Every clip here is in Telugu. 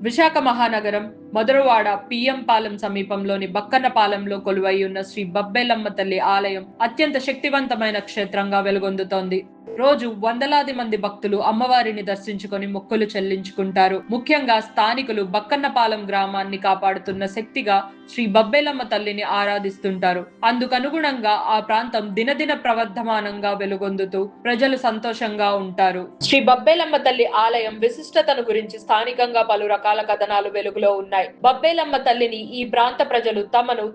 విశాఖ మహానగరం మధురవాడ పిఎం పాలెం సమీపంలోని బక్కన్నపాలెంలో కొలువై ఉన్న శ్రీ బబ్బేలమ్మ తల్లి ఆలయం అత్యంత శక్తివంతమైన క్షేత్రంగా వెలుగొందుతోంది. రోజు వందలాది మంది భక్తులు అమ్మవారిని దర్శించుకొని మొక్కులు చెల్లించుకుంటారు. ముఖ్యంగా స్థానికులు బక్కన్నపాలెం గ్రామాన్ని కాపాడుతున్న శక్తిగా శ్రీ బబ్బేలమ్మ తల్లిని ఆరాధిస్తుంటారు. అందుకనుగుణంగా ఆ ప్రాంతం దినదిన ప్రవర్ధమానంగా వెలుగొందుతూ ప్రజలు సంతోషంగా ఉంటారు. శ్రీ బబ్బేలమ్మ తల్లి ఆలయం విశిష్టతను గురించి స్థానికంగా పలు రకాల కథనాలు వెలుగులో ఉన్నాయి. బబ్బేలమ్మ తల్లిని ఈ ప్రాంత ప్రజలు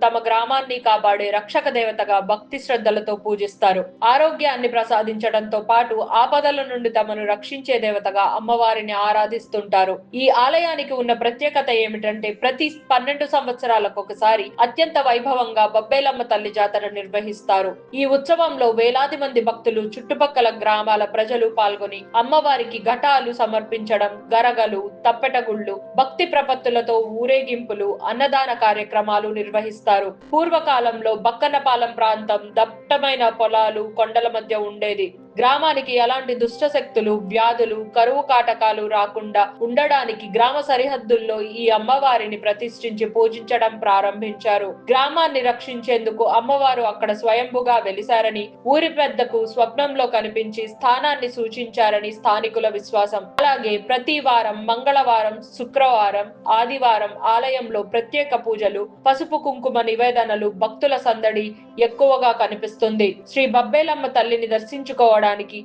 తమ గ్రామాన్ని కాపాడే రక్షక దేవతగా భక్తి శ్రద్ధలతో పూజిస్తారు. ఆరోగ్యాన్ని ప్రసాదించడంతో పాటు ఆపదల నుండి తమను రక్షించే దేవతగా అమ్మవారిని ఆరాధిస్తుంటారు. ఈ ఆలయానికి ఉన్న ప్రత్యేకత ఏమిటంటే ప్రతి 12 సంవత్సరాలకు ఒకసారి అత్యంత వైభవంగా బబ్బేలమ్మ తల్లి జాతర నిర్వహిస్తారు. ఈ ఉత్సవంలో వేలాది మంది భక్తులు చుట్టుపక్కల గ్రామాల ప్రజలు పాల్గొని అమ్మవారికి ఘటాలు సమర్పించడం, గరగలు, తప్పెటగుళ్ళు, భక్తి ప్రపత్తులతో ఊరేగింపులు, అన్నదాన కార్యక్రమాలు నిర్వహిస్తారు. పూర్వకాలంలో బక్కన్నపాలెం ప్రాంతం దట్టమైన పొలాలు, కొండల మధ్య ఉండేది. గ్రామానికి ఎలాంటి దుష్ట శక్తులు, వ్యాధులు, కరువు కాటకాలు రాకుండా ఉండడానికి గ్రామ సరిహద్దుల్లో ఈ అమ్మవారిని ప్రతిష్ఠించి పూజించడం ప్రారంభించారు. గ్రామాన్ని రక్షించేందుకు అమ్మవారు అక్కడ స్వయంభుగా వెలిశారని, ఊరి పెద్దకు స్వప్నంలో కనిపించి స్థానాన్ని సూచించారని స్థానికుల విశ్వాసం. అలాగే ప్రతి వారం, మంగళవారం, శుక్రవారం, ఆదివారం ఆలయంలో ప్రత్యేక పూజలు, పసుపు కుంకుమ నివేదనలు, భక్తుల సందడి ఎక్కువగా కనిపిస్తుంది. శ్రీ బబ్బేలమ్మ తల్లిని దర్శించుకోవడానికి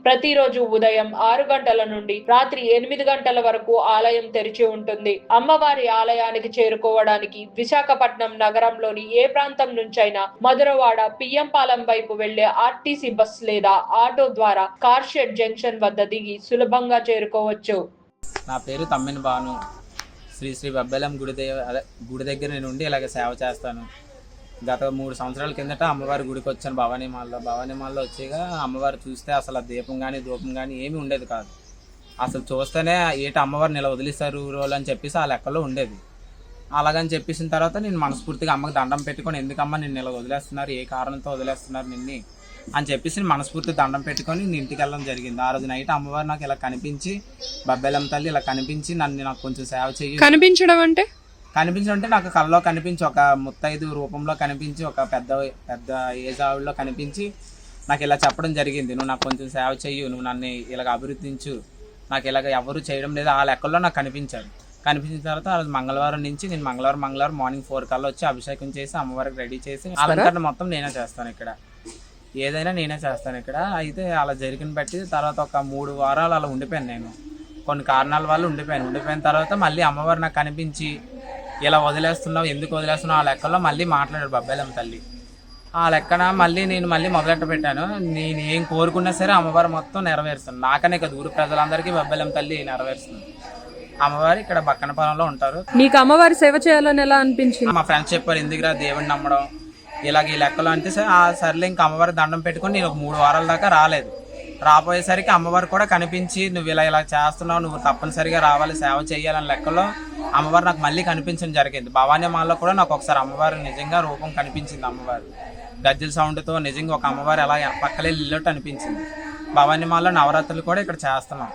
ప్రతిరోజు ఉదయం 6 గంటల నుండి రాత్రి 8 గంటల వరకు ఆలయం తెరిచి ఉంటుంది. అమ్మవారి ఆలయానికి చేరుకోవడానికి విశాఖపట్నం నగరంలోని ఏ ప్రాంతం నుంచైనా మధురవాడ పిఎం పాలెం వైపు వెళ్లే ఆర్టీసీ బస్ లేదా ఆటో ద్వారా కార్షెడ్ జంక్షన్ వద్ద దిగి సులభంగా చేరుకోవచ్చు. నా పేరు తమ్మిన బాను. శ్రీ శ్రీ బబ్బేలం గుడి దగ్గర నుండి ఇలాగ సేవ చేస్తాను. గత 3 సంవత్సరాల కిందట అమ్మవారి గుడికి వచ్చాను. భవానీమాల్లో వచ్చేగా అమ్మవారు చూస్తే అసలు దీపం కానీ ధూపం కానీ ఏమీ ఉండేది కాదు. అసలు చూస్తేనే ఏటి అమ్మవారిని ఇలా వదిలేస్తారు రోజు అని చెప్పేసి ఆ లెక్కలో ఉండేది. అలాగని చెప్పేసిన తర్వాత నేను మనస్ఫూర్తిగా అమ్మకి దండం పెట్టుకొని, ఎందుకమ్మా నిన్ను ఇలా వదిలేస్తున్నారు, ఏ కారణంతో వదిలేస్తున్నారు నిన్ని అని చెప్పేసి మనస్ఫూర్తి దండం పెట్టుకొని నేను ఇంటికి వెళ్ళడం జరిగింది. ఆ రోజు నైట్ అమ్మవారు నాకు ఇలా కనిపించి, బబ్బేలమ్మ తల్లి ఇలా కనిపించి నాకు కొంచెం సేవ చెయ్యి. కనిపించడం అంటే నాకు కళ్ళలో కనిపించి, ఒక ముత్తైదు రూపంలో కనిపించి, ఒక పెద్ద ఏజ్ ఆవిడలో కనిపించి నాకు ఇలా చెప్పడం జరిగింది, నువ్వు నాకు కొంచెం సేవ చెయ్యు, నువ్వు నన్ను ఇలాగ అభివృద్ధించు, నాకు ఇలాగ ఎవరు చేయడం లేదు. ఆ లెక్కల్లో నాకు కనిపించారు. కనిపించిన తర్వాత ఆ రోజు మంగళవారం నుంచి నేను మంగళవారం మార్నింగ్ 4 కల్లా వచ్చి అభిషేకం చేసి అమ్మవారికి రెడీ చేసి అలంకరణ మొత్తం నేనే చేస్తాను. ఇక్కడ ఏదైనా నేనే చేస్తాను ఇక్కడ. అయితే అలా జరిగిన బట్టి తర్వాత ఒక 3 వారాలు అలా ఉండిపోయాను. నేను కొన్ని కారణాల వల్ల ఉండిపోయిన తర్వాత మళ్ళీ అమ్మవారు నాకు కనిపించి, ఇలా వదిలేస్తున్నావు, ఎందుకు వదిలేస్తున్నావు, ఆ లెక్కలో మళ్ళీ మాట్లాడాడు బబ్బేలమ్మ తల్లి. ఆ లెక్కన నేను మొదలెట్ట పెట్టాను. నేను ఏం కోరుకున్నా సరే అమ్మవారు మొత్తం నెరవేరుస్తాను. నాకనే కదా, ఊరు ప్రజలందరికీ బబ్బేలమ్మ తల్లి నెరవేరుస్తుంది. అమ్మవారు ఇక్కడ బక్కన్నపాలెంలో ఉంటారు. నీకు అమ్మవారి సేవ చేయాలని ఎలా అనిపించింది? మా ఫ్రెండ్స్ చెప్పారు, ఎందుకురా దేవుడిని నమ్మడం ఇలాగ ఈ లెక్కలో అంటే సర్లే ఇంకా అమ్మవారి దండం పెట్టుకొని నేను ఒక 3 వారాల దాకా రాలేదు. రాబోయేసరికి అమ్మవారు కూడా కనిపించి, నువ్వు ఇలా చేస్తున్నావు, నువ్వు తప్పనిసరిగా రావాలి, సేవ చేయాలని లెక్కలో అమ్మవారు నాకు మళ్ళీ కనిపించడం జరిగింది. భవానీమాల్లో కూడా నాకు ఒకసారి అమ్మవారు నిజంగా రూపం కనిపించింది. అమ్మవారు గజ్జల సౌండ్తో నిజంగా ఒక అమ్మవారు ఎలా పక్కలే ఇల్లుట్టు అనిపించింది. భవానీమాల్లో నవరాత్రులు కూడా ఇక్కడ చేస్తున్నాం.